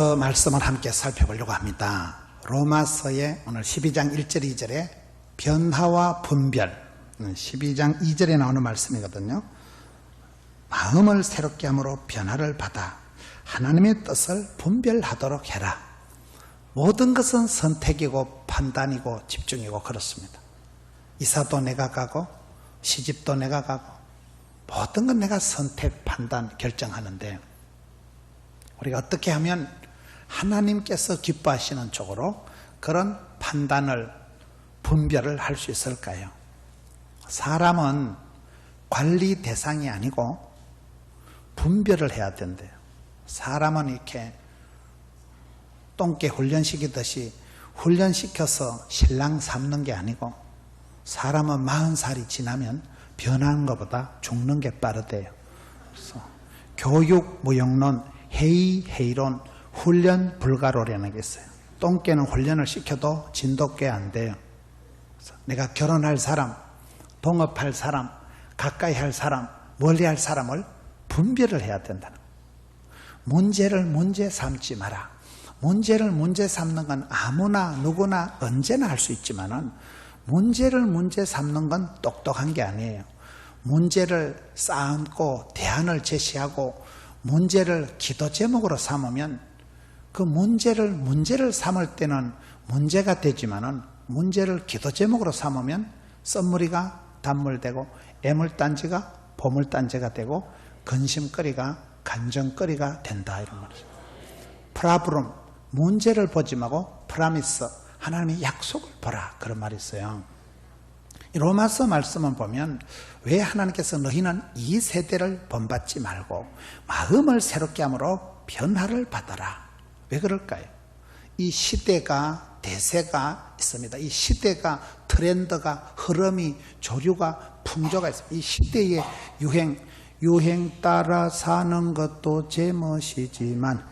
말씀을 함께 살펴보려고 합니다. 로마서의 오늘 12장 1절 2절에 변화와 분별, 12장 2절에 나오는 말씀이거든요. 마음을 새롭게 함으로 변화를 받아 하나님의 뜻을 분별하도록 해라. 모든 것은 선택이고 판단이고 집중이고 그렇습니다. 이사도 내가 가고 시집도 내가 가고 모든 건 내가 선택, 판단, 결정하는데 우리가 어떻게 하면 하나님께서 기뻐하시는 쪽으로 그런 판단을, 분별을 할 수 있을까요? 사람은 관리 대상이 아니고 분별을 해야 된대요. 사람은 이렇게 똥개 훈련시키듯이 훈련시켜서 신랑 삼는 게 아니고 사람은 40살이 지나면 변하는 것보다 죽는 게 빠르대요. 그래서 교육, 무용론, 회의, 회의론, 훈련 불가로라는 게 있어요. 똥개는 훈련을 시켜도 진돗개 안 돼요. 그래서 내가 결혼할 사람, 동업할 사람, 가까이 할 사람, 멀리 할 사람을 분별을 해야 된다는 거예요. 문제를 문제 삼지 마라. 문제를 문제 삼는 건 아무나 누구나 언제나 할 수 있지만은 문제를 문제 삼는 건 똑똑한 게 아니에요. 문제를 쌓고 대안을 제시하고 문제를 기도 제목으로 삼으면 그 문제를 삼을 때는 문제가 되지만은 문제를 기도 제목으로 삼으면 썸머리가 단물되고 애물단지가 보물단지가 되고 근심거리가 간정거리가 된다 이런 말이죠. 프라브럼 문제를 보지 말고 프라미스 하나님의 약속을 보라 그런 말이 있어요. 로마서 말씀을 보면 왜 하나님께서 너희는 이 세대를 본받지 말고 마음을 새롭게 함으로 변화를 받아라. 왜 그럴까요? 이 시대가 대세가 있습니다. 이 시대가 트렌드가 흐름이 조류가 풍조가 있습니다. 이 시대의 유행 따라 사는 것도 제멋이지만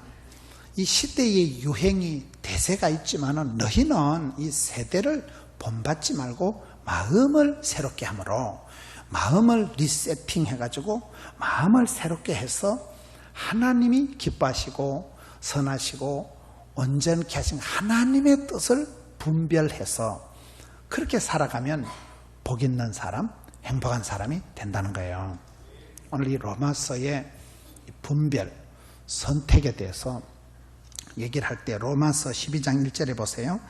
이 시대의 유행이 대세가 있지만은 너희는 이 세대를 본받지 말고 마음을 새롭게 함으로 마음을 리세팅 해가지고 마음을 새롭게 해서 하나님이 기뻐하시고 선하시고 온전케 하신 하나님의 뜻을 분별해서 그렇게 살아가면 복 있는 사람, 행복한 사람이 된다는 거예요. 오늘 이 로마서의 분별, 선택에 대해서 얘기를 할 때 로마서 12장 1절에 보세요.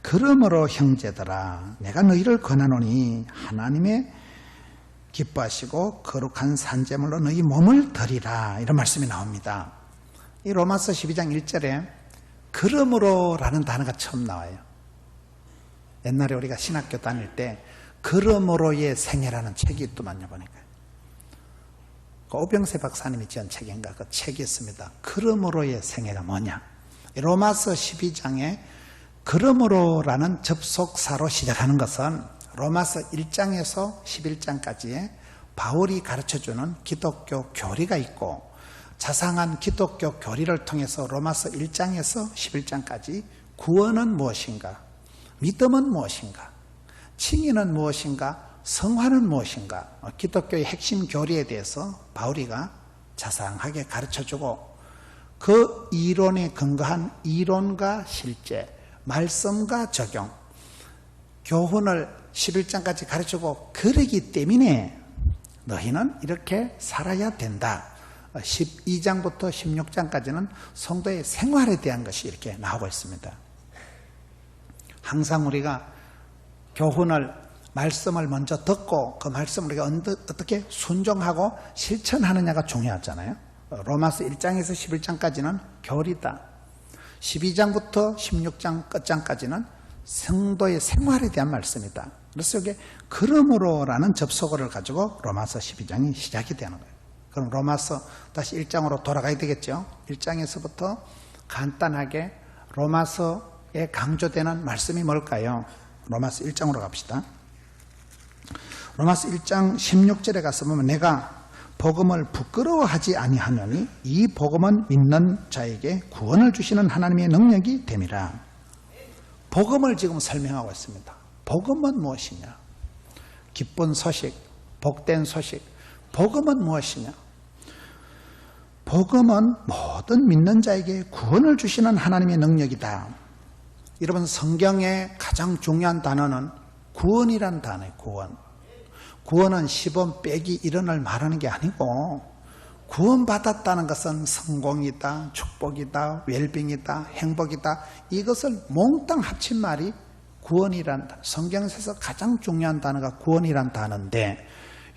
그러므로 형제들아 내가 너희를 권하노니 하나님의 기뻐하시고 거룩한 산제물로 너희 몸을 드리라 이런 말씀이 나옵니다. 이 로마서 12장 1절에 그러므로 라는 단어가 처음 나와요. 옛날에 우리가 신학교 다닐 때 그러므로의 생애라는 책이 있더만요. 보니까 오병세 박사님이 지은 책인가 그 책이 있습니다. 그러므로의 생애가 뭐냐. 로마서 12장에 그러므로라는 접속사로 시작하는 것은 로마서 1장에서 11장까지의 바울이 가르쳐주는 기독교 교리가 있고 자상한 기독교 교리를 통해서 로마서 1장에서 11장까지 구원은 무엇인가, 믿음은 무엇인가, 칭의는 무엇인가, 성화는 무엇인가, 기독교의 핵심 교리에 대해서 바울이가 자상하게 가르쳐주고 그 이론에 근거한 이론과 실제, 말씀과 적용, 교훈을 11장까지 가르치고 그러기 때문에 너희는 이렇게 살아야 된다. 12장부터 16장까지는 성도의 생활에 대한 것이 이렇게 나오고 있습니다. 항상 우리가 교훈을, 말씀을 먼저 듣고 그 말씀을 우리가 어떻게 순종하고 실천하느냐가 중요하잖아요. 로마서 1장에서 11장까지는 교리다. 12장부터 16장 끝장까지는 성도의 생활에 대한 말씀이다. 그래서 이게 그러므로라는 접속어를 가지고 로마서 12장이 시작이 되는 거예요. 그럼 로마서 다시 1장으로 돌아가야 되겠죠. 1장에서부터 간단하게 로마서에 강조되는 말씀이 뭘까요? 로마서 1장으로 갑시다. 로마서 1장 16절에 가서 보면 내가 복음을 부끄러워하지 아니하노니 이 복음은 믿는 자에게 구원을 주시는 하나님의 능력이 됨이라. 복음을 지금 설명하고 있습니다. 복음은 무엇이냐? 기쁜 소식, 복된 소식. 복음은 무엇이냐? 복음은 모든 믿는 자에게 구원을 주시는 하나님의 능력이다. 여러분, 성경의 가장 중요한 단어는 구원이란 단어예요. 구원. 구원은 시범 빼기 이론을 말하는 게 아니고, 구원받았다는 것은 성공이다, 축복이다, 웰빙이다, 행복이다, 이것을 몽땅 합친 말이 구원이란 단어. 성경에서 가장 중요한 단어가 구원이란 단어인데,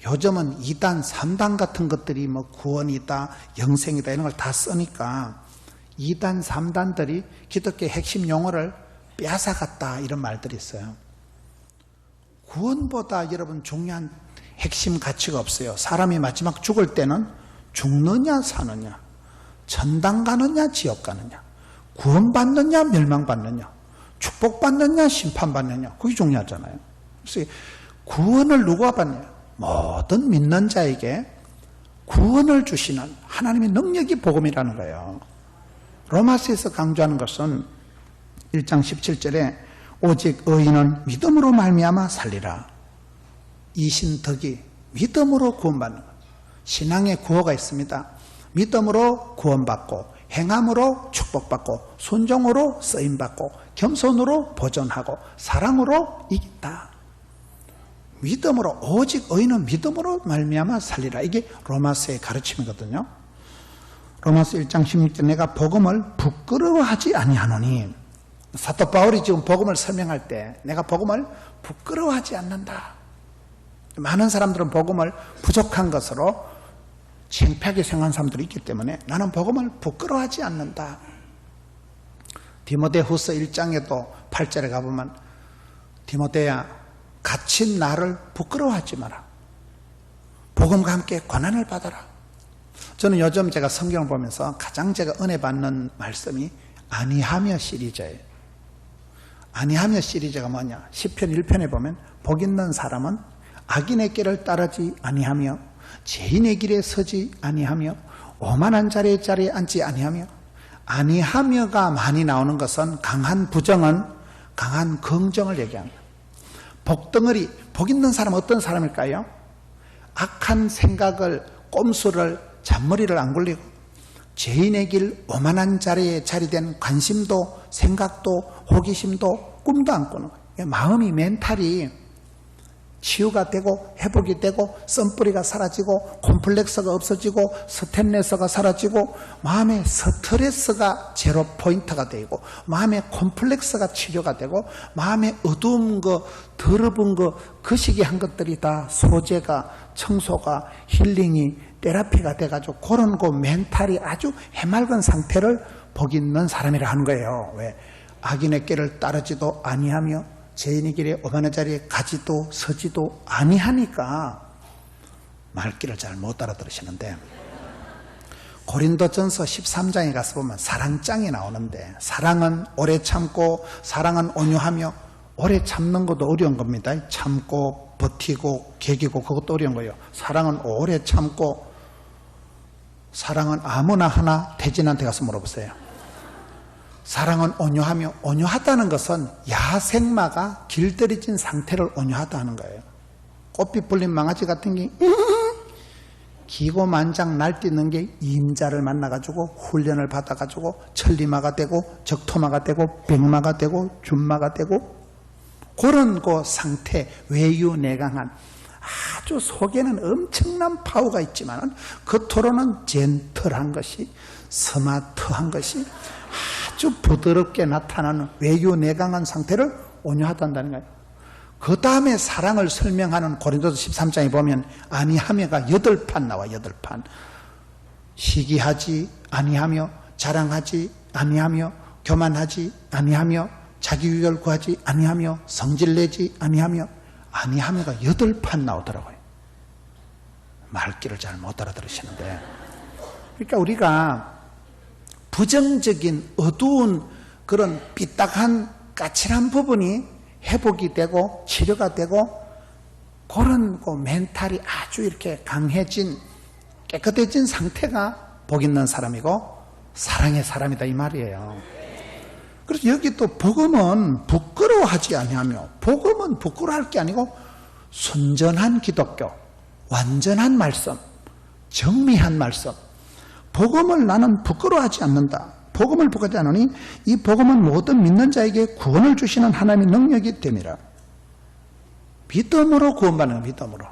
요즘은 2단, 3단 같은 것들이 뭐 구원이다, 영생이다 이런 걸 다 쓰니까 2단, 3단들이 기독교의 핵심 용어를 빼앗아갔다 이런 말들이 있어요. 구원보다 여러분 중요한 핵심 가치가 없어요. 사람이 마지막 죽을 때는 죽느냐 사느냐, 천당 가느냐 지옥 가느냐, 구원받느냐 멸망받느냐, 축복받느냐 심판받느냐, 그게 중요하잖아요. 그래서 구원을 누가 받느냐, 모든 믿는 자에게 구원을 주시는 하나님의 능력이 복음이라는 거예요. 로마서에서 강조하는 것은 1장 17절에 오직 의인은 믿음으로 말미암아 살리라. 이신덕이 믿음으로 구원받는 것. 신앙의 구호가 있습니다. 믿음으로 구원받고, 행함으로 축복받고, 순종으로 쓰임받고, 겸손으로 보존하고, 사랑으로 이긴다. 믿음으로, 오직 의인은 믿음으로 말미암아 살리라. 이게 로마서의 가르침이거든요. 로마서 1장 16절 내가 복음을 부끄러워하지 아니하노니, 사도 바울이 지금 복음을 설명할 때 내가 복음을 부끄러워하지 않는다. 많은 사람들은 복음을 부족한 것으로 창피하게 생각하는 사람들이 있기 때문에 나는 복음을 부끄러워하지 않는다. 디모데후서 1장에도 8절에 가보면 디모데야 갇힌 나를 부끄러워하지 마라. 복음과 함께 고난을 받아라. 저는 요즘 제가 성경을 보면서 가장 제가 은혜 받는 말씀이 아니하며 시리즈예요. 아니하며 시리즈가 뭐냐? 시편 1편에 보면 복 있는 사람은 악인의 길을 따르지 아니하며 죄인의 길에 서지 아니하며 오만한 자리에 앉지 아니하며, 아니하며가 많이 나오는 것은 강한 부정은 강한 긍정을 얘기합니다. 복덩어리, 복 있는 사람은 어떤 사람일까요? 악한 생각을, 꼼수를, 잔머리를 안 굴리고 죄인의 길, 오만한 자리에 자리된 관심도, 생각도, 호기심도, 꿈도 안 꾸는 거예요. 마음이, 멘탈이 치유가 되고 회복이 되고 썬뿌리가 사라지고 콤플렉스가 없어지고 스테레스가 사라지고 마음의 스트레스가 제로 포인트가 되고 마음의 콤플렉스가 치료가 되고 마음의 어두운 거, 더러운 거, 거시기한 것들이 다 소재가, 청소가, 힐링이, 테라피가 돼가지고 그런 거 멘탈이 아주 해맑은 상태를 복 있는 사람이라 하는 거예요. 왜? 악인의 길을 따르지도 아니하며 죄인의 길에 오만한 자리에 가지도 서지도 아니하니까 말귀를 잘 못 알아들으시는데, 고린도전서 13장에 가서 보면 사랑장이 나오는데, 사랑은 오래 참고, 사랑은 온유하며, 오래 참는 것도 어려운 겁니다. 참고 버티고 개기고 그것도 어려운 거예요. 사랑은 오래 참고, 사랑은 아무나 하나 태진한테 가서 물어보세요. 사랑은 온유하며, 온유하다는 것은 야생마가 길들여진 상태를 온유하다는 거예요. 꽃빛 불린 망아지 같은 게 기고만장 날뛰는 게 임자를 만나가지고 훈련을 받아가지고 천리마가 되고 적토마가 되고 백마가 되고 준마가 되고 그런 그 상태, 외유내강한, 아주 속에는 엄청난 파워가 있지만 겉으로는 젠틀한 것이, 스마트한 것이 아주 부드럽게 나타나는 외유내강한 상태를 온유하다는 거예요. 그 다음에 사랑을 설명하는 고린도서 13장에 보면 아니하며가 8판 나와. 8판. 시기하지 아니하며, 자랑하지 아니하며, 교만하지 아니하며, 자기유를 구하지 아니하며, 성질내지 아니하며, 아니하며가 8판 나오더라고요. 말귀를 잘 못 알아들으시는데, 그러니까 우리가 부정적인 어두운 그런 삐딱한 까칠한 부분이 회복이 되고 치료가 되고 그런 그 멘탈이 아주 이렇게 강해진, 깨끗해진 상태가 복 있는 사람이고 사랑의 사람이다 이 말이에요. 그래서 여기 또 복음은 부끄러워하지 아니하며, 복음은 부끄러워할 게 아니고 순전한 기독교, 완전한 말씀, 정밀한 말씀, 복음을 나는 부끄러워하지 않는다. 복음을 부끄러워하지 않으니 이 복음은 모든 믿는 자에게 구원을 주시는 하나님의 능력이 됨이라. 믿음으로 구원받는 거예요. 믿음으로.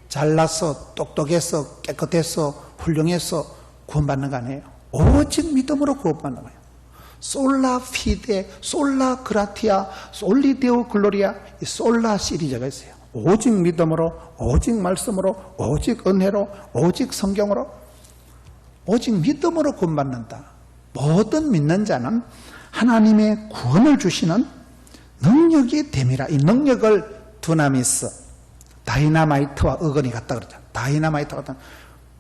잘났어, 똑똑해서, 깨끗해서, 훌륭해서 구원받는 거 아니에요. 오직 믿음으로 구원받는 거예요. 솔라 피데, 솔라 그라티아, 솔리데오 글로리아, 이 솔라 시리즈가 있어요. 오직 믿음으로, 오직 말씀으로, 오직 은혜로, 오직 성경으로, 오직 믿음으로 구원받는다. 모든 믿는 자는 하나님의 구원을 주시는 능력이 됨이라. 이 능력을 두나미스, 다이나마이트와 어건이 같다 그러죠. 다이나마이트와 같다.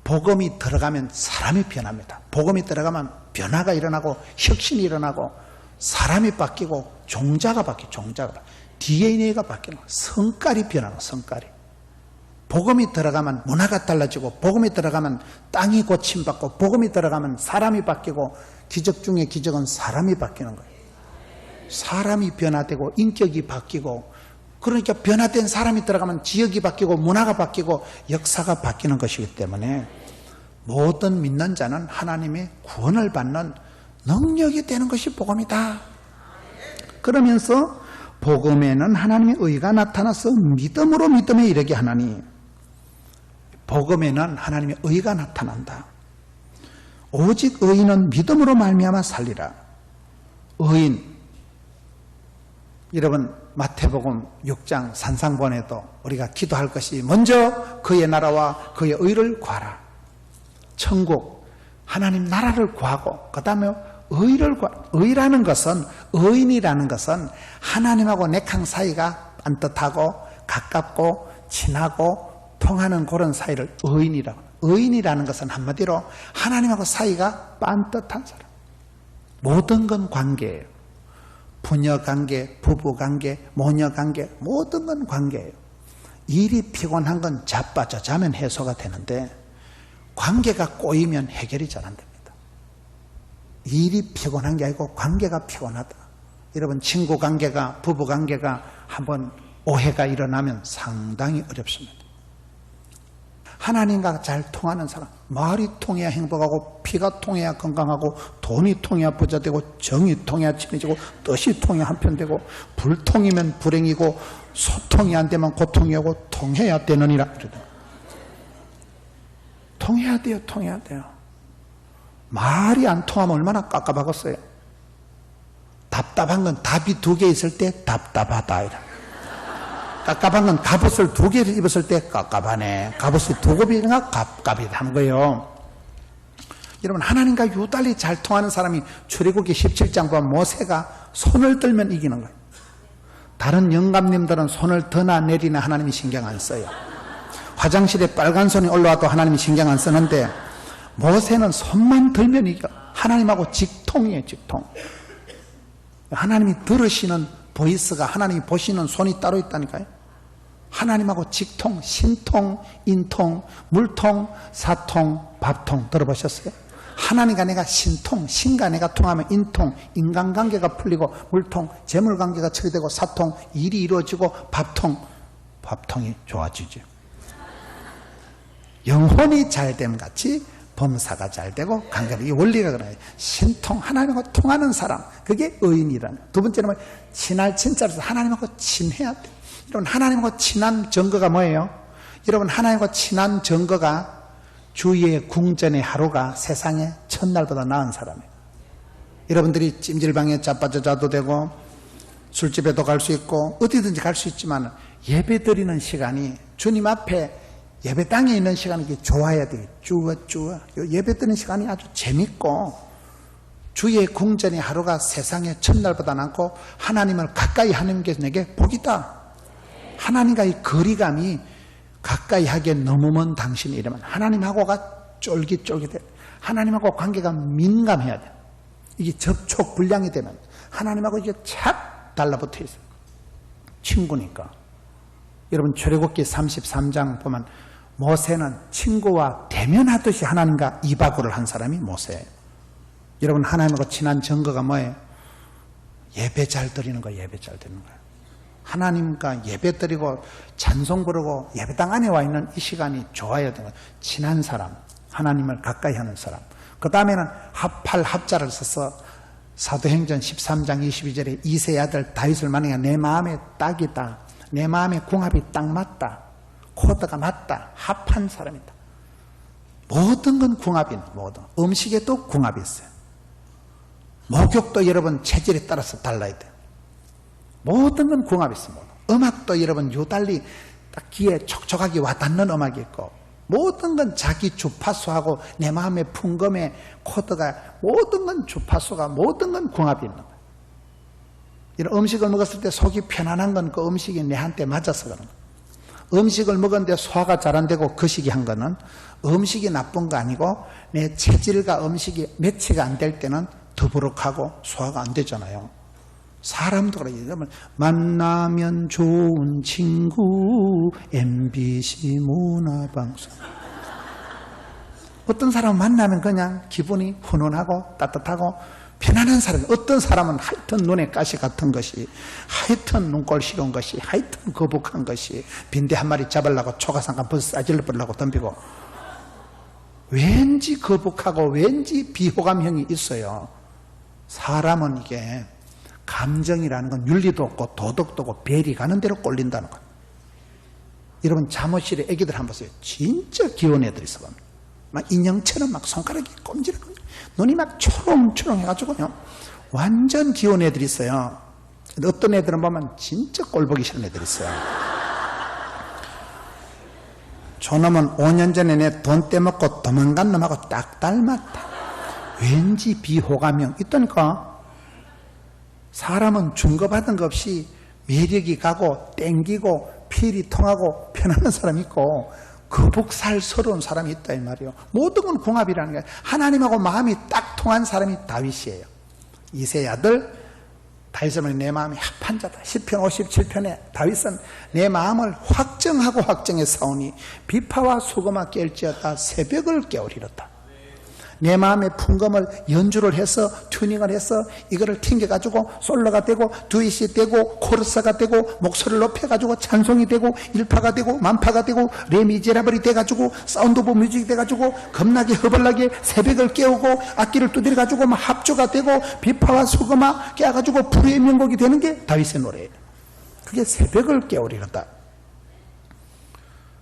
복음이 들어가면 사람이 변합니다. 복음이 들어가면 변화가 일어나고 혁신이 일어나고 사람이 바뀌고 종자가 바뀌고 DNA가 바뀌는 거예요. 성깔이 변하는 거예요. 성깔이. 복음이 들어가면 문화가 달라지고 복음이 들어가면 땅이 고침받고 복음이 들어가면 사람이 바뀌고 기적 중에 기적은 사람이 바뀌는 거예요. 사람이 변화되고 인격이 바뀌고 그러니까 변화된 사람이 들어가면 지역이 바뀌고 문화가 바뀌고 역사가 바뀌는 것이기 때문에 모든 믿는 자는 하나님의 구원을 받는 능력이 되는 것이 복음이다. 그러면서 복음에는 하나님의 의가 나타나서 믿음으로 믿음에 이르게 하나니 복음에는 하나님의 의가 나타난다. 오직 의인은 믿음으로 말미암아 살리라. 의인, 여러분 마태복음 6장 산상본에도 우리가 기도할 것이 먼저 그의 나라와 그의 의를 구하라. 천국, 하나님 나라를 구하고 그 다음에 의를 구하라. 의라는 것은, 의인이라는 것은 하나님하고 내강 사이가 반듯하고 가깝고 친하고 통하는 그런 사이를 의인이라고. 의인이라는 것은 한마디로 하나님하고 사이가 반듯한 사람. 모든 건 관계예요. 부녀관계, 부부관계, 모녀관계, 모든 건 관계예요. 일이 피곤한 건 자빠져 자면 해소가 되는데 관계가 꼬이면 해결이 잘 안 됩니다. 일이 피곤한 게 아니고 관계가 피곤하다. 여러분 친구관계가, 부부관계가 한번 오해가 일어나면 상당히 어렵습니다. 하나님과 잘 통하는 사람, 말이 통해야 행복하고 피가 통해야 건강하고 돈이 통해야 부자되고 정이 통해야 친해지고 뜻이 통해야 한편되고 불통이면 불행이고 소통이 안 되면 고통이 오고 통해야 되느니라. 통해야 돼요. 통해야 돼요. 말이 안 통하면 얼마나 깝깝하겠어요. 답답한 건 답이 2개 있을 때 답답하다. 깝깝한 건 갑옷을 2개를 입었을 때 깝깝하네. 갑옷이 2겹이나 깝깝이라는 거예요. 여러분 하나님과 유달리 잘 통하는 사람이 출애굽기 17장 보면 모세가 손을 들면 이기는 거예요. 다른 영감님들은 손을 드나 내리나 하나님이 신경 안 써요. 화장실에 빨간 손이 올라와도 하나님이 신경 안 쓰는데 모세는 손만 들면 이겨. 하나님하고 직통이에요. 직통. 하나님이 들으시는 보이스가, 하나님이 보시는 손이 따로 있다니까요. 하나님하고 직통, 신통, 인통, 물통, 사통, 밥통 들어보셨어요? 하나님과 내가 신통, 신과 내가 통하면 인통, 인간관계가 풀리고 물통, 재물관계가 처리되고 사통, 일이 이루어지고 밥통, 밥통이 좋아지죠. 영혼이 잘됨 같이 범사가 잘되고 관계가, 이 원리가 그래요. 신통, 하나님하고 통하는 사람, 그게 의인이라는. 두 번째는 친할 친자로서 하나님하고 친해야 돼. 여러분 하나님하고 친한 증거가 뭐예요? 여러분 하나님과 친한 증거가 주의 궁전의 하루가 세상에 첫날보다 나은 사람이에요. 여러분들이 찜질방에 자빠져 자도 되고 술집에도 갈 수 있고 어디든지 갈 수 있지만 예배 드리는 시간이 주님 앞에 예배당에 있는 시간이 좋아야 돼요. 쭈어. 예배 드리는 시간이 아주 재밌고 주의 궁전의 하루가 세상에 첫날보다 많고 하나님을 가까이 하는 게 내게 복이다. 하나님과의 거리감이 가까이 하기에 너무 먼 당신이 이러면 하나님하고가 쫄깃쫄깃해. 하나님하고 관계가 민감해야 돼. 이게 접촉 불량이 되면 하나님하고 이게 착 달라붙어 있어요. 친구니까. 여러분 출애굽기 33장 보면 모세는 친구와 대면하듯이 하나님과 이바구를 한 사람이 모세예요. 여러분 하나님하고 친한 증거가 뭐예요? 예배 잘 드리는 거예요. 예배 잘 드리는 거예요. 하나님과 예배 드리고 찬송 부르고 예배당 안에 와 있는 이 시간이 좋아야 되는 거예요. 친한 사람. 하나님을 가까이 하는 사람. 그 다음에는 합할 합자를 써서 사도행전 13장 22절에 이새의 아들 다윗을 만나니까 내 마음에 딱이다. 내 마음에 궁합이 딱 맞다. 코드가 맞다. 합한 사람이다. 모든 건 궁합이 있는 모든. 음식에도 궁합이 있어요. 목욕도 여러분 체질에 따라서 달라야 돼요. 모든 건 궁합이 있습니다. 음악도 여러분 유달리 딱 귀에 촉촉하게 와닿는 음악이 있고, 모든 건 자기 주파수하고 내 마음의 풍금의 코드가, 모든 건 주파수가, 모든 건 궁합이 있는 거예요. 이런 음식을 먹었을 때 속이 편안한 건 그 음식이 내한테 맞아서 그런 거예요. 음식을 먹었는데 소화가 잘 안 되고 거시기 한 거는 음식이 나쁜 거 아니고 내 체질과 음식이 매치가 안 될 때는 더부룩하고 소화가 안 되잖아요. 사람도 그래요. 만나면 좋은 친구 MBC 문화방송. 어떤 사람 만나면 그냥 기분이 훈훈하고 따뜻하고 편안한 사람. 어떤 사람은 하여튼 눈에 가시 같은 것이, 하여튼 눈꼴 싫은 것이, 하여튼 거북한 것이, 빈대 한 마리 잡으려고 초가상간 버스 싸질러 버리려고 덤비고, 왠지 거북하고 왠지 비호감형이 있어요. 사람은 이게 감정이라는 건 윤리도 없고 도덕도 없고 별이 가는 대로 꼴린다는 거예요. 여러분 잠옷실에 애기들 한번 보세요. 진짜 귀여운 애들이 있어. 막 인형처럼 막 손가락이 꼼지락꼼지락, 눈이 막 초롱초롱 해가지고요. 완전 귀여운 애들이 있어요. 어떤 애들은 보면 진짜 꼴보기 싫은 애들이 있어요. 저놈은 5년 전에 내 돈 떼먹고 도망간 놈하고 딱 닮았다. 왠지 비호감형 있다니까. 사람은 준 거 받은 거 없이 매력이 가고 땡기고 필이 통하고 편안한 사람이 있고 거북살스러운 사람이 있다 이 말이에요. 모든 건 궁합이라는 거예요. 하나님하고 마음이 딱 통한 사람이 다윗이에요. 이새의 아들 다윗은 내 마음이 합한 자다. 시편 57편에 다윗은 내 마음을 확정하고 확정해 사오니 비파와 소금아 깰지어다 새벽을 깨우리로다. 내 마음의 풍금을 연주를 해서 튜닝을 해서 이거를 튕겨가지고 솔로가 되고 듀엣이 되고 코러스가 되고 목소리를 높여가지고 찬송이 되고 일파가 되고 만파가 되고 레미제라블이 돼가지고 사운드 오브 뮤직이 돼가지고 겁나게 허벌나게 새벽을 깨우고 악기를 두드려가지고 합주가 되고 비파와 소금아 깨가지고 불의 명곡이 되는 게 다윗의 노래예요. 그게 새벽을 깨우리로다.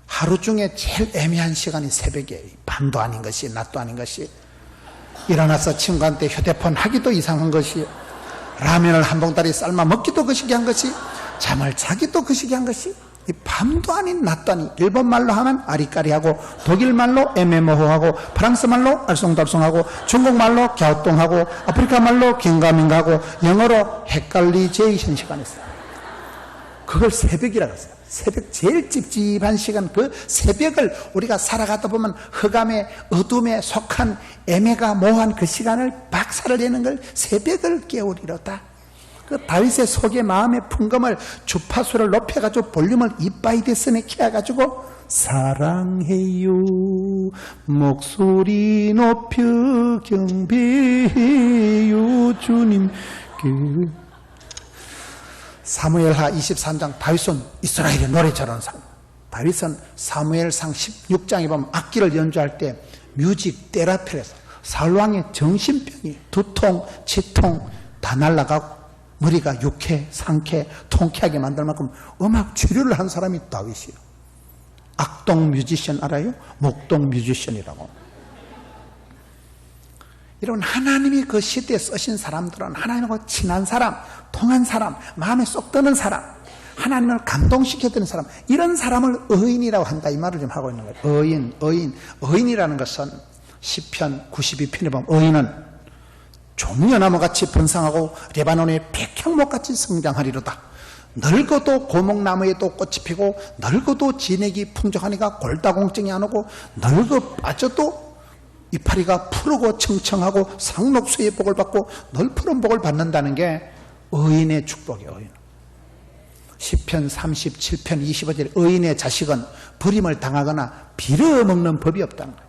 하루 중에 제일 애매한 시간이 새벽이에요. 밤도 아닌 것이 낮도 아닌 것이, 일어나서 친구한테 휴대폰 하기도 이상한 것이, 라면을 한 봉다리 삶아 먹기도 거시기한 것이, 잠을 자기도 거시기한 것이, 이 밤도 아닌 낮도 아닌, 일본 말로 하면 아리까리하고, 독일 말로 애매모호하고, 프랑스 말로 알쏭달쏭하고, 중국 말로 갸우뚱하고, 아프리카 말로 긴가민가하고, 영어로 헷갈리제이션 시간이 있어요. 그걸 새벽이라고 했어요. 새벽 제일 찝찝한 시간, 그 새벽을 우리가 살아가다 보면 흑암의 어둠에 속한 애매가 모호한 그 시간을 박살을 내는 걸 새벽을 깨우리로다. 그 다윗의 속의 마음의 풍금을 주파수를 높여가지고 볼륨을 이빠이 데스네 키워가지고 사랑해요 목소리 높여 경배해요 주님께. 사무엘하 23장 다윗은 이스라엘의 노래 잘하는 사람. 다윗은 사무엘상 16장에 보면 악기를 연주할 때 뮤직 테라피에서 사울왕의 정신병이 두통, 치통 다 날아가고 머리가 유쾌, 상쾌, 통쾌하게 만들 만큼 음악 치료를 한 사람이 다윗이에요. 악동 뮤지션 알아요? 목동 뮤지션이라고. 여러분 하나님이 그 시대에 쓰신 사람들은 하나님하고 친한 사람, 통한 사람, 마음에 쏙 드는 사람, 하나님을 감동시켜드는 사람, 이런 사람을 의인이라고 한다 이 말을 좀 하고 있는 거예요. 의인이라는 것은 시편 92편에 보면 의인은 종려나무같이 번성하고 레바논의 백향목같이 성장하리로다. 늙어도 고목나무에도 꽃이 피고 늙어도 진액이 풍족하니까 골다공증이 안 오고 늙어 빠져도 이파리가 푸르고 청청하고 상록수의 복을 받고 널푸른 복을 받는다는 게 의인의 축복이에요. 의인. 시편 37편 25절에 의인의 자식은 버림을 당하거나 빌어먹는 법이 없다는 거예요.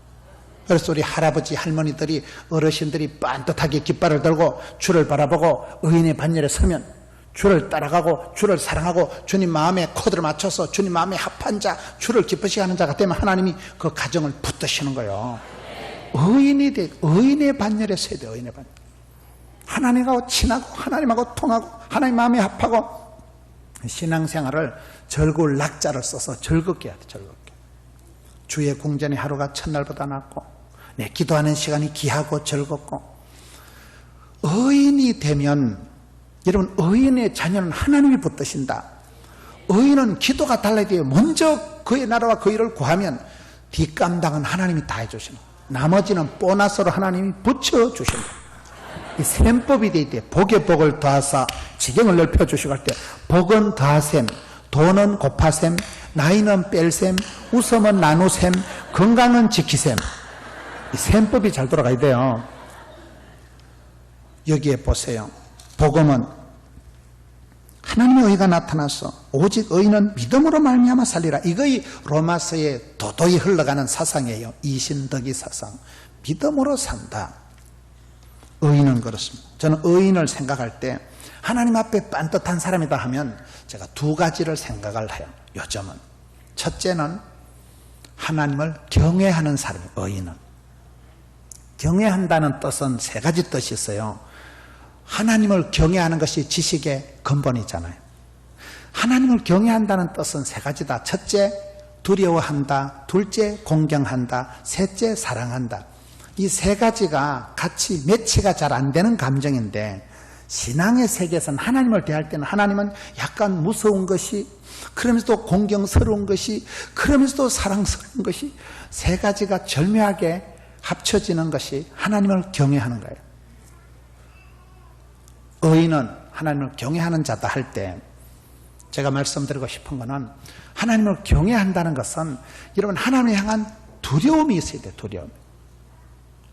그래서 우리 할아버지 할머니들이 어르신들이 빤듯하게 깃발을 들고 주를 바라보고 의인의 반열에 서면 주를 따라가고 주를 사랑하고 주님 마음에 코드를 맞춰서 주님 마음에 합한 자, 주를 기쁘시게 하는 자가 되면 하나님이 그 가정을 붙드시는 거예요. 의인의 반열에 서야 돼. 의인의 반열. 하나님하고 친하고 하나님하고 통하고 하나님 마음에 합하고 신앙생활을 즐거울 낙자를 써서 즐겁게 해야 돼. 즐겁게. 주의 궁전의 하루가 첫날보다 낫고 내 기도하는 시간이 귀하고 즐겁고. 의인이 되면 여러분, 의인의 자녀는 하나님이 붙드신다. 의인은 기도가 달라야 돼요. 먼저 그의 나라와 그 일을 구하면 뒷감당은 하나님이 다 해주시는, 나머지는 보너스로 하나님이 붙여주신다. 이 셈법이 돼 있대. 복에 복을 더하사 지경을 넓혀주시고 할 때, 복은 더하셈, 돈은 곱하셈, 나이는 뺄셈, 웃음은 나누셈, 건강은 지키셈. 이 셈법이 잘 돌아가야 돼요. 여기에 보세요. 복음은 하나님의 의가 나타나서 오직 의인은 믿음으로 말미암아 살리라. 이거이 로마서에 도도히 흘러가는 사상이에요. 이신덕이 사상. 믿음으로 산다. 의인은 그렇습니다. 저는 의인을 생각할 때 하나님 앞에 빤듯한 사람이다 하면 제가 두 가지를 생각을 해요. 요즘은. 첫째는 하나님을 경외하는 사람이에요. 의인은. 경외한다는 뜻은 세 가지 뜻이 있어요. 하나님을 경외하는 것이 지식의 근본이잖아요. 하나님을 경외한다는 뜻은 세 가지다. 첫째, 두려워한다. 둘째, 공경한다. 셋째, 사랑한다. 이 세 가지가 같이 매치가 잘 안 되는 감정인데, 신앙의 세계에서는 하나님을 대할 때는 하나님은 약간 무서운 것이, 그러면서도 공경스러운 것이, 그러면서도 사랑스러운 것이, 세 가지가 절묘하게 합쳐지는 것이 하나님을 경외하는 거예요. 의인은 하나님을 경외하는 자다 할 때 제가 말씀드리고 싶은 것은, 하나님을 경외한다는 것은 여러분 하나님을 향한 두려움이 있어야 돼요. 두려움.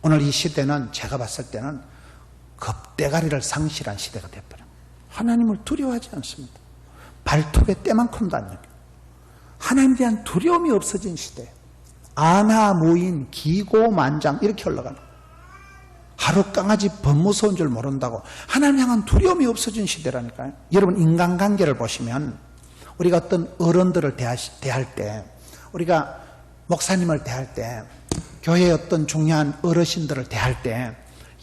오늘 이 시대는 제가 봤을 때는 겁대가리를 상실한 시대가 되어버려요. 하나님을 두려워하지 않습니다. 발톱에 때만큼도 안 여겨요. 하나님에 대한 두려움이 없어진 시대예요. 아나무인 기고만장 이렇게 흘러가는 거예요. 하루 강아지 범무서운 줄 모른다고 하나님 향한 두려움이 없어진 시대라니까요. 여러분, 인간관계를 보시면 우리가 어떤 어른들을 대할 때, 우리가 목사님을 대할 때, 교회의 어떤 중요한 어르신들을 대할 때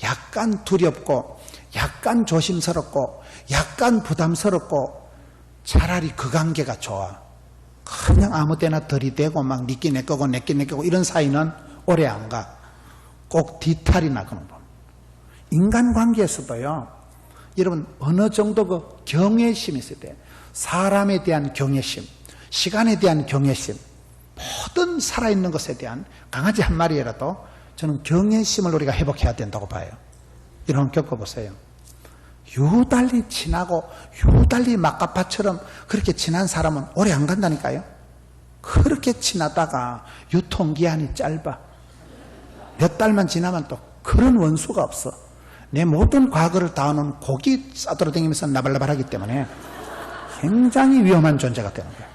약간 두렵고 약간 조심스럽고 약간 부담스럽고, 차라리 그 관계가 좋아. 그냥 아무 데나 들이대고 막 니끼 내 거고 내끼 내 거고 이런 사이는 오래 안 가. 꼭 뒤탈이 나거든. 인간관계에서도요, 여러분 어느 정도 그 경외심이 있어야 돼요. 사람에 대한 경외심, 시간에 대한 경외심, 모든 살아있는 것에 대한, 강아지 한 마리라도 저는 경외심을 우리가 회복해야 된다고 봐요. 이런 겪어보세요. 유달리 친하고 유달리 막가파처럼 그렇게 친한 사람은 오래 안 간다니까요. 그렇게 친하다가 유통기한이 짧아. 몇 달만 지나면 또 그런 원수가 없어. 내 모든 과거를 다하는 고기 싸돌아 다니면서 나발나발하기 때문에 굉장히 위험한 존재가 되는 거예요.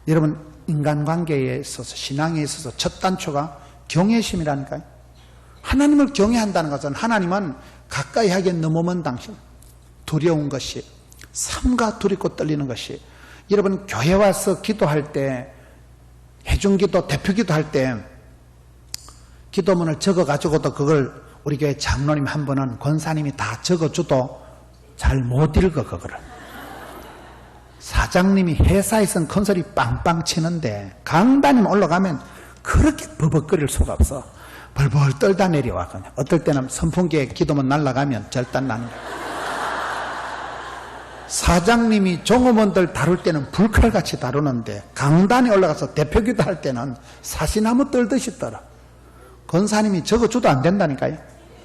여러분, 인간관계에 있어서, 신앙에 있어서 첫 단초가 경외심이라니까요. 하나님을 경외한다는 것은, 하나님은 가까이 하기엔 너무 먼 당신, 두려운 것이, 삼가 두렵고 떨리는 것이, 여러분 교회 와서 기도할 때, 회중기도, 대표기도 할 때 기도문을 적어가지고도 그걸 우리 교회 장로님 한 분은 권사님이 다 적어줘도 잘 못 읽어. 그거를 사장님이 회사에서는 큰 소리 빵빵 치는데 강단님 올라가면 그렇게 버벅거릴 수가 없어. 벌벌 떨다 내려와. 그냥 어떨 때는 선풍기에 기도문 날아가면 절단 나는 거야. 사장님이 종업원들 다룰 때는 불칼같이 다루는데 강단에 올라가서 대표기도 할 때는 사시나무 떨듯이 떨어. 권사님이 적어줘도 안 된다니까요.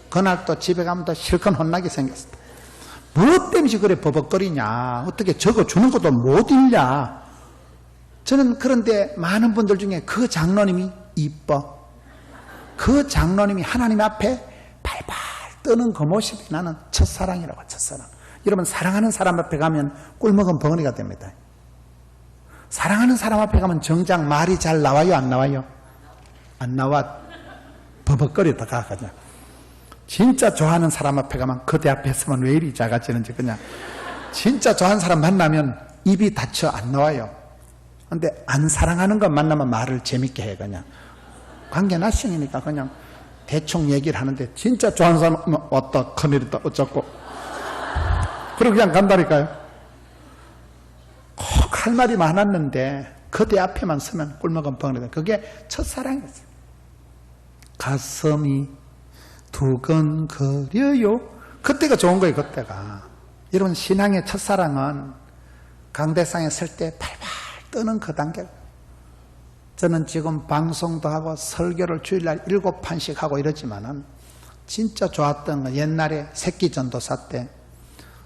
그날 또 집에 가면 또 실컷 혼나게 생겼어. 무엇 때문에 그래 버벅거리냐, 어떻게 적어주는 것도 못 읽냐. 저는 그런데 많은 분들 중에 그 장로님이 이뻐, 그 장로님이 하나님 앞에 발발 떠는 그 모습이 나는 첫사랑이라고. 첫사랑. 여러분, 사랑하는 사람 앞에 가면 꿀먹은 벙어리가 됩니다. 사랑하는 사람 앞에 가면 정작 말이 잘 나와요, 안 나와요? 안 나와. 버벅거리다가 그냥. 진짜 좋아하는 사람 앞에 가면 그대 앞에 서면 왜 이리 작아지는지, 그냥 진짜 좋아하는 사람 만나면 입이 닫혀 안 나와요. 근데 안 사랑하는 것 만나면 말을 재밌게 해. 그냥 관계 나싱이니까 그냥 대충 얘기를 하는데 진짜 좋아하는 사람은 왔다 큰일이다 어쩌고 그리고 그냥 간다니까요. 꼭 할 말이 많았는데 그대 앞에만 서면 꿀먹은 벙어리다. 그게 첫사랑이었어요. 가슴이 두근거려요. 그때가 좋은 거예요. 그때가. 여러분 신앙의 첫사랑은 강대상에 설 때 발발 떠는 그 단계. 저는 지금 방송도 하고 설교를 주일날 7판씩 하고 이러지만은 진짜 좋았던 건 옛날에 새끼 전도사 때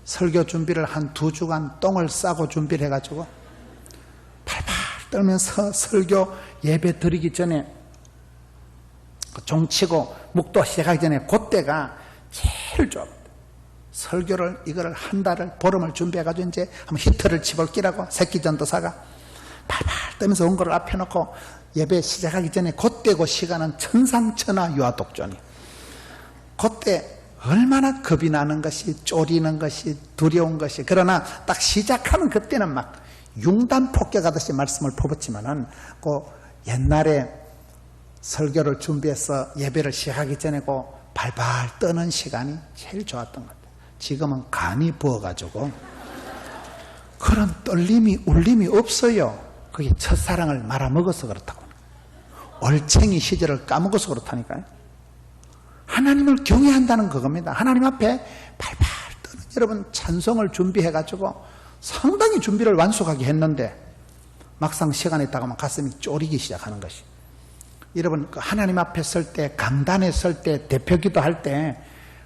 설교 준비를 한 2주간 똥을 싸고 준비를 해가지고 발발 떨면서 설교 예배 드리기 전에 종치고 묵도 시작하기 전에 그때가 제일 좋았어요. 설교를 이거를 한 달을 보름을 준비해가지고 이제 한번 히트를 치볼기라고 새끼 전도사가 발발 떨면서 온 거를 앞에 놓고 예배 시작하기 전에 그때 그 시간은 천상천하 유아독존이 그때 얼마나 겁이 나는 것이 쫄이는 것이 두려운 것이 그러나 딱 시작하는 그때는 막 융단 폭격하듯이 말씀을 퍼붓지만은 그 옛날에 설교를 준비해서 예배를 시작하기 전에 그 발발 떠는 시간이 제일 좋았던 것 같아요. 지금은 간이 부어가지고 그런 떨림이 울림이 없어요. 그게 첫사랑을 말아먹어서 그렇다고. 얼챙이 시절을 까먹어서 그렇다니까요. 하나님을 경외한다는 그겁니다. 하나님 앞에 발발 떠는 여러분 찬송을 준비해가지고 상당히 준비를 완숙하게 했는데 막상 시간이 있다가만 가슴이 쪼리기 시작하는 것이. 여러분 하나님 앞에 설 때 강단에 설 때 대표기도 할 때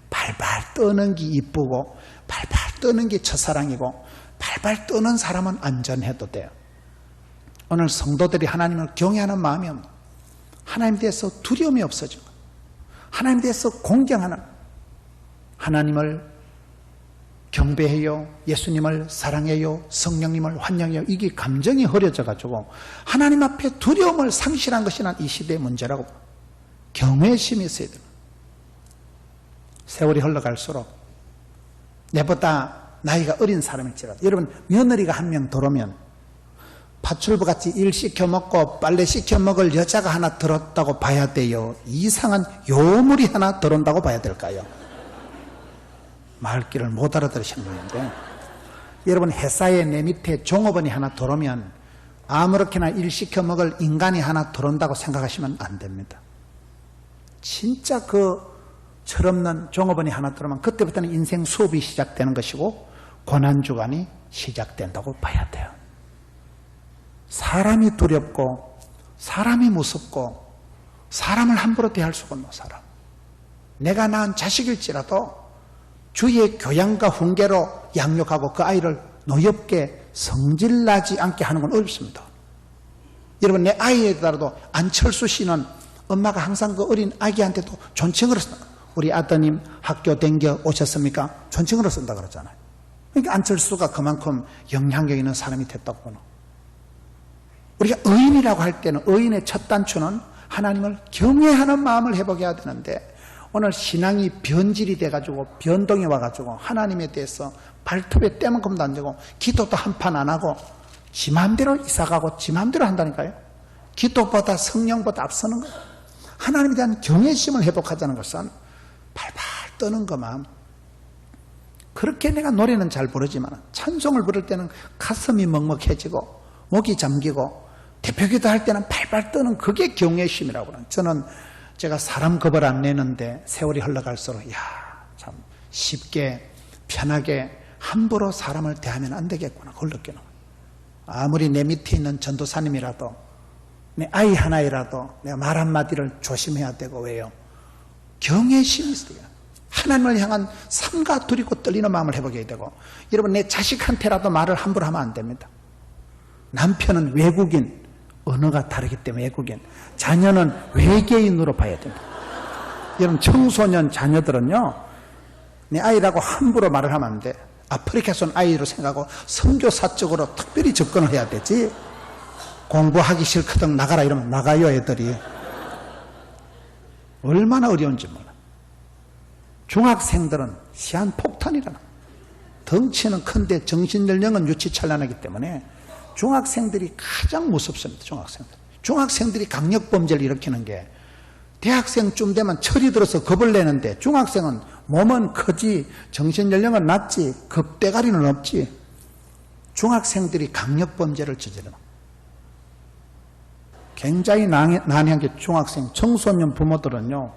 발발 떠는 게 이쁘고 발발 떠는 게 첫사랑이고 발발 떠는 사람은 안전해도 돼요. 오늘 성도들이 하나님을 경외하는 마음이 없는 하나님에 대해서 두려움이 없어지고 하나님에 대해서 공경하는 하나님을 경배해요. 예수님을 사랑해요. 성령님을 환영해요. 이게 감정이 흐려져 가지고 하나님 앞에 두려움을 상실한 것이 난 이 시대의 문제라고 봐요. 경외심이 있어야 돼요. 세월이 흘러갈수록 내보다 나이가 어린 사람일지라도 여러분 며느리가 한 명 들어오면 파출부같이 일 시켜먹고 빨래 시켜먹을 여자가 하나 들었다고 봐야 돼요? 이상한 요물이 하나 들어온다고 봐야 될까요? 말귀를 못 알아들으시는 분인데 여러분 회사에 내 밑에 종업원이 하나 들어오면 아무렇게나 일 시켜먹을 인간이 하나 들어온다고 생각하시면 안 됩니다. 진짜 그 철없는 종업원이 하나 들어오면 그때부터는 인생 수업이 시작되는 것이고 고난주간이 시작된다고 봐야 돼요. 사람이 두렵고 사람이 무섭고 사람을 함부로 대할 수가 없는 사람. 내가 낳은 자식일지라도 주의 교양과 훈계로 양육하고 그 아이를 노엽게 성질나지 않게 하는 건 어렵습니다. 여러분 내 아이에 따라도 안철수 씨는 엄마가 항상 그 어린 아기한테도 존칭으로 쓴다. 우리 아드님 학교 댕겨 오셨습니까? 존칭으로 쓴다 그러잖아요. 그러니까 안철수가 그만큼 영향력 있는 사람이 됐다고 보는. 우리가 의인이라고 할 때는 의인의 첫 단추는 하나님을 경외하는 마음을 회복해야 되는데 오늘 신앙이 변질이 돼가지고 변동이 와가지고 하나님에 대해서 발톱에 때만큼도 안 되고 기도도 한판 안 하고 지 마음대로 이사가고 지 마음대로 한다니까요. 기도보다 성령보다 앞서는 거예요. 하나님에 대한 경외심을 회복하자는 것은 발발 떠는 것만. 그렇게 내가 노래는 잘 부르지만 찬송을 부를 때는 가슴이 먹먹해지고 목이 잠기고 대표기도 할 때는 발발 떠는 그게 경외심이라고 그래요. 저는 제가 사람 겁을 안 내는데 세월이 흘러갈수록 참 쉽게 편하게 함부로 사람을 대하면 안 되겠구나 그걸 느끼는 거예요. 아무리 내 밑에 있는 전도사님이라도 내 아이 하나이라도 내가 말 한마디를 조심해야 되고 왜요? 경외심이 있어요. 하나님을 향한 삼가 두리고 떨리는 마음을 회복해야 되고 여러분 내 자식한테라도 말을 함부로 하면 안 됩니다. 남편은 외국인 언어가 다르기 때문에 외국인 자녀는 외계인으로 봐야 됩니다. 여러분 청소년 자녀들은요 내 아이라고 함부로 말을 하면 안 돼. 아프리카에서 온 아이로 생각하고 선교사적으로 특별히 접근을 해야 되지. 공부하기 싫거든 나가라 이러면 나가요. 애들이 얼마나 어려운지 몰라. 중학생들은 시한폭탄이라나. 덩치는 큰데 정신연령은 유치찬란하기 때문에 중학생들이 가장 무섭습니다. 중학생들이 강력범죄를 일으키는 게 대학생쯤 되면 철이 들어서 겁을 내는데 중학생은 몸은 크지 정신연령은 낮지 겁대가리는 없지. 중학생들이 강력범죄를 저지르는 굉장히 난해한 게 중학생, 청소년 부모들은요.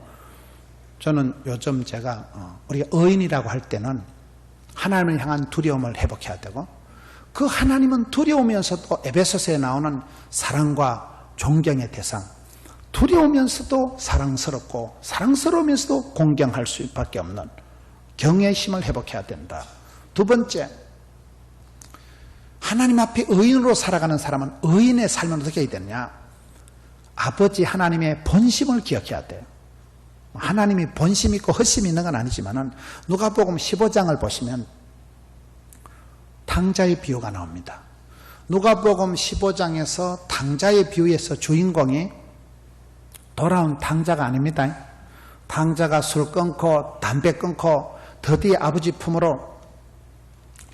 저는 요즘 제가 우리가 의인이라고 할 때는 하나님을 향한 두려움을 회복해야 되고 그 하나님은 두려우면서도 에베소서에 나오는 사랑과 존경의 대상, 두려우면서도 사랑스럽고 사랑스러우면서도 공경할 수밖에 없는 경외심을 회복해야 된다. 두 번째, 하나님 앞에 의인으로 살아가는 사람은 의인의 삶은 어떻게 해야 되느냐? 아버지 하나님의 본심을 기억해야 돼요. 하나님이 본심 있고 헛심이 있는 건 아니지만은 누가복음 15장을 보시면 탕자의 비유가 나옵니다. 누가복음 15장에서 탕자의 비유에서 주인공이 돌아온 탕자가 아닙니다. 탕자가 술 끊고 담배 끊고 드디어 아버지 품으로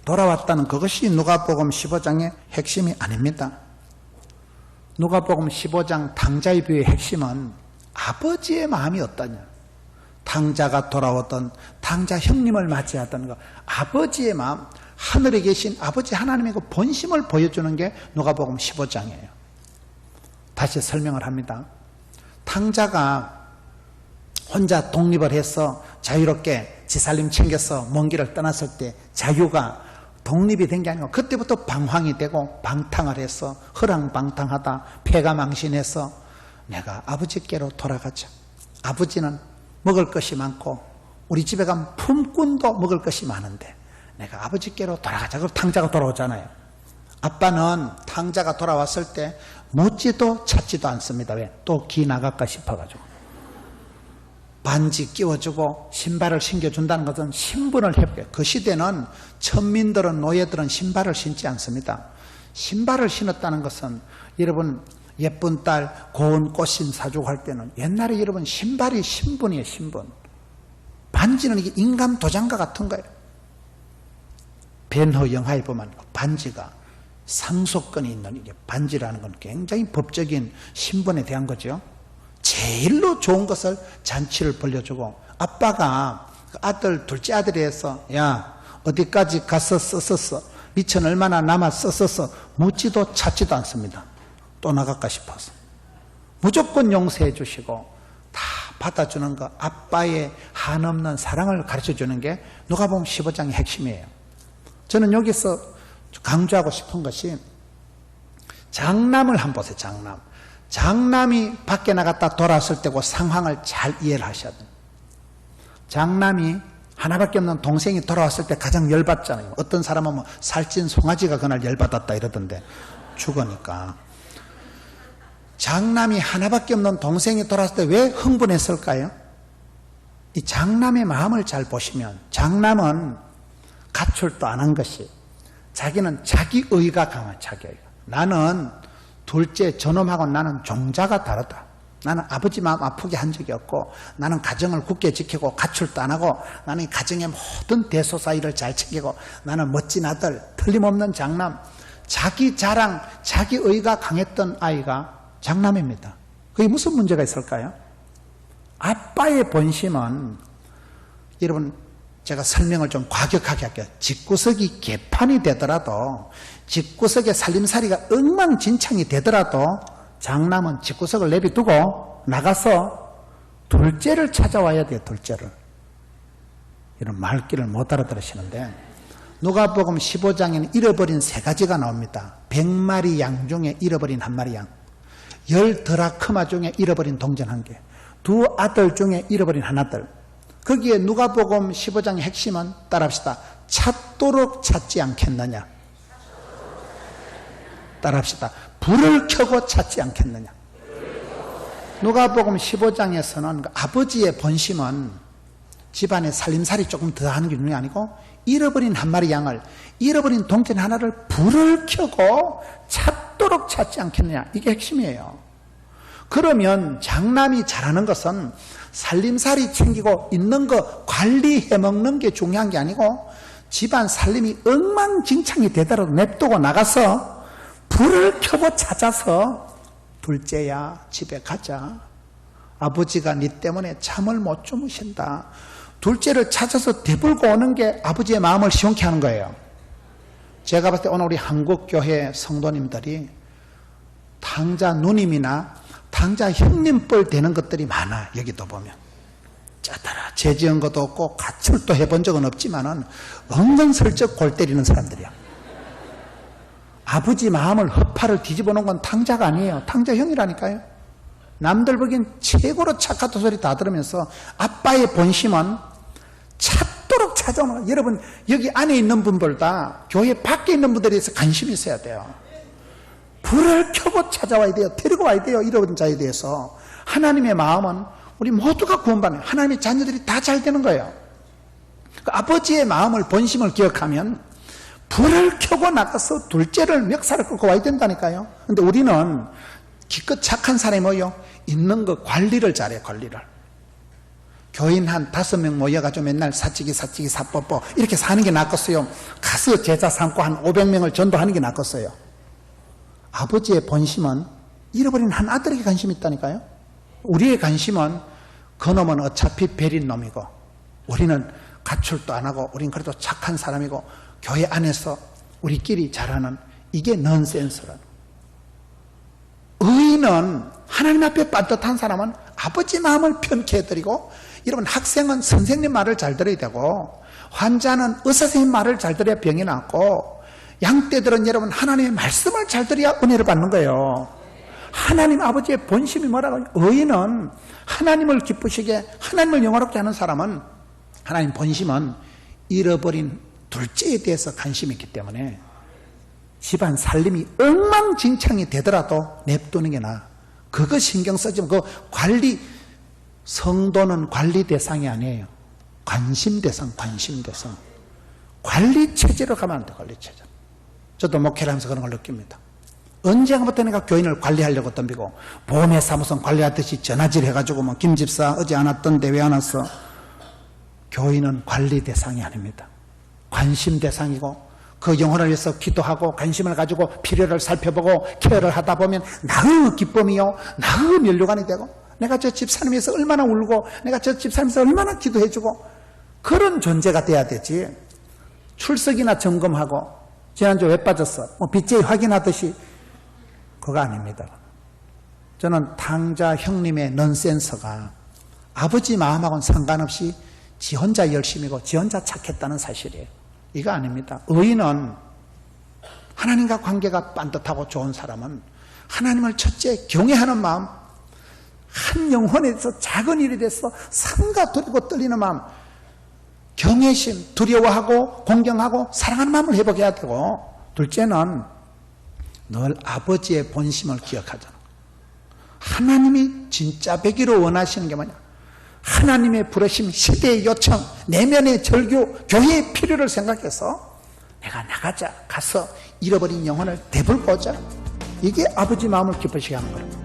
돌아왔다는 그것이 누가복음 15장의 핵심이 아닙니다. 누가복음 15장 탕자의 비유의 핵심은 아버지의 마음이 어떠냐. 탕자가 돌아왔던 탕자 형님을 맞이하던 거, 아버지의 마음, 하늘에 계신 아버지 하나님의 그 본심을 보여주는 게 누가복음 15장이에요. 다시 설명을 합니다. 탕자가 혼자 독립을 해서 자유롭게 지살림 챙겨서 먼 길을 떠났을 때 자유가 독립이 된 게 아니고 그때부터 방황이 되고 방탕을 해서 허랑방탕하다 패가망신해서 내가 아버지께로 돌아가자. 아버지는 먹을 것이 많고 우리 집에 가면 품꾼도 먹을 것이 많은데 내가 아버지께로 돌아가자. 그럼 탕자가 돌아오잖아요. 아빠는 탕자가 돌아왔을 때 묻지도 찾지도 않습니다. 왜? 또 기 나갈까 싶어가지고. 반지 끼워주고 신발을 신겨준다는 것은 신분을 회복해요. 그 시대는 천민들은 노예들은 신발을 신지 않습니다. 신발을 신었다는 것은 여러분 예쁜 딸 고운 꽃신 사주고 할 때는 옛날에 여러분 신발이 신분이에요. 신분. 반지는 이게 인감 도장과 같은 거예요. 벤허 영화에 보면 반지가 상속권이 있는 이게 반지라는 건 굉장히 법적인 신분에 대한 거죠. 제일로 좋은 것을 잔치를 벌려주고 아빠가 아들 둘째 아들이 해서 야 어디까지 가서 썼었어 미천 얼마나 남아 썼었어 묻지도 찾지도 않습니다. 또 나갈까 싶어서 무조건 용서해 주시고 다 받아주는 거 아빠의 한없는 사랑을 가르쳐주는 게 누가복음 15장의 핵심이에요. 저는 여기서 강조하고 싶은 것이 장남을 한번 보세요. 장남이 밖에 나갔다 돌아왔을 때고 상황을 잘 이해를 하셔야 돼요. 장남이 하나밖에 없는 동생이 돌아왔을 때 가장 열받잖아요. 어떤 사람은 뭐 살찐 송아지가 그날 열받았다 이러던데 죽으니까. 장남이 하나밖에 없는 동생이 돌아왔을 때 왜 흥분했을까요? 이 장남의 마음을 잘 보시면 장남은 가출도 안 한 것이 자기는 자기의가 강한 자기의가. 나는 둘째 저놈하고 나는 종자가 다르다. 나는 아버지 마음 아프게 한 적이 없고 나는 가정을 굳게 지키고 가출도 안 하고 나는 이 가정의 모든 대소사 일을 잘 챙기고 나는 멋진 아들 틀림없는 장남 자기 자랑 자기의가 강했던 아이가 장남입니다. 그게 무슨 문제가 있을까요? 아빠의 본심은 여러분 제가 설명을 좀 과격하게 할게요. 집구석이 개판이 되더라도 집구석의 살림살이가 엉망진창이 되더라도 장남은 집구석을 내비두고 나가서 둘째를 찾아와야 돼요. 둘째를. 이런 말귀를 못 알아들으시는데 누가복음 15장에는 잃어버린 세 가지가 나옵니다. 100마리 양 중에 잃어버린 한 마리 양, 10드라크마 중에 잃어버린 동전 1개, 두 아들 중에 잃어버린 하나들. 거기에 누가복음 15장의 핵심은 따라합시다. 찾도록 찾지 않겠느냐. 따라합시다. 불을 켜고 찾지 않겠느냐. 누가복음 15장에서는 아버지의 본심은 집안에 살림살이 조금 더 하는 게 눈이 아니고 잃어버린 한 마리 양을, 잃어버린 동전 하나를 불을 켜고 찾도록 찾지 않겠느냐. 이게 핵심이에요. 그러면 장남이 잘하는 것은 살림살이 챙기고 있는 거 관리해 먹는 게 중요한 게 아니고 집안 살림이 엉망진창이 되더라도 냅두고 나가서 불을 켜고 찾아서 둘째야 집에 가자. 아버지가 네 때문에 잠을 못 주무신다. 둘째를 찾아서 대불고 오는 게 아버지의 마음을 시원케 하는 거예요. 제가 봤을 때 오늘 우리 한국교회 성도님들이 당자 누님이나 당자 형님뻘 되는 것들이 많아. 여기도 보면 짜다라 죄 지은 것도 없고 가출도 해본 적은 없지만은 은근슬쩍 골 때리는 사람들이야. 아버지 마음을 허파를 뒤집어 놓은 건 당자가 아니에요. 당자 형이라니까요. 남들 보기엔 최고로 착하다 소리 다 들으면서 아빠의 본심은 찾도록 찾아오는 거예요. 여러분 여기 안에 있는 분들다 교회 밖에 있는 분들에 대해서 관심이 있어야 돼요. 불을 켜고 찾아와야 돼요. 데리고 와야 돼요. 잃어버린 자에 대해서. 하나님의 마음은 우리 모두가 구원받는 하나님의 자녀들이 다 잘 되는 거예요. 그 아버지의 마음을 본심을 기억하면 불을 켜고 나가서 둘째를 멱살을 끌고 와야 된다니까요. 근데 우리는 기껏 착한 사람이 뭐요? 있는 거 관리를 잘해. 관리를. 교인 한 5명 모여가지고 맨날 사치기 사뽀뽀 이렇게 사는 게 낫겠어요? 가서 제자 삼고 한 500명을 전도하는 게 낫겠어요? 아버지의 본심은 잃어버린 한 아들에게 관심이 있다니까요. 우리의 관심은 그 놈은 어차피 베린 놈이고 우리는 가출도 안 하고 우린 그래도 착한 사람이고 교회 안에서 우리끼리 잘하는 이게 넌센스라는. 의인은 하나님 앞에 반듯한 사람은 아버지 마음을 편케 해드리고, 여러분 학생은 선생님 말을 잘 들어야 되고 환자는 의사 선생님 말을 잘 들어야 병이 낫고 양떼들은 여러분 하나님의 말씀을 잘 들어야 은혜를 받는 거예요. 하나님 아버지의 본심이 뭐라고? 의인은 하나님을 기쁘시게 하나님을 영화롭게 하는 사람은 하나님 본심은 잃어버린 둘째에 대해서 관심이 있기 때문에 집안 살림이 엉망진창이 되더라도 냅두는 게 나아. 그거 신경 쓰지 그 관리, 성도는 관리 대상이 아니에요. 관심 대상, 관심 대상. 관리 체제로 가면 안 돼. 관리 체제. 저도 목회를 하면서 그런 걸 느낍니다. 언제부터 내가 교인을 관리하려고 덤비고 보험회 사무소 관리하듯이 전화질 해가지고 뭐 김집사 어제 안 왔던데 왜 안 왔어? 교인은 관리 대상이 아닙니다. 관심 대상이고 그 영혼을 위해서 기도하고 관심을 가지고 필요를 살펴보고 케어를 하다 보면 나의 기쁨이요 나의 면류관이 되고 내가 저 집사님 위해서 얼마나 울고 내가 저 집사님에서 얼마나 기도해주고 그런 존재가 돼야 되지. 출석이나 점검하고 지난주 왜 빠졌어? 뭐 빚제의 확인하듯이 그거 아닙니다. 저는 당자 형님의 넌센스가 아버지 마음하고는 상관없이 지 혼자 열심이고 지 혼자 착했다는 사실이에요. 이거 아닙니다. 의인은 하나님과 관계가 반듯하고 좋은 사람은 하나님을 첫째 경외하는 마음, 한 영혼에서 작은 일이 돼서 삼가 두리고 떨리는 마음, 경외심, 두려워하고 공경하고 사랑하는 마음을 회복해야 되고, 둘째는 늘 아버지의 본심을 기억하잖아. 하나님이 진짜 되기를 원하시는 게 뭐냐? 하나님의 부르심, 시대의 요청, 내면의 절규, 교회의 필요를 생각해서 내가 나가자, 가서 잃어버린 영혼을 되돌고 오자. 이게 아버지 마음을 기쁘시게 하는 거예요.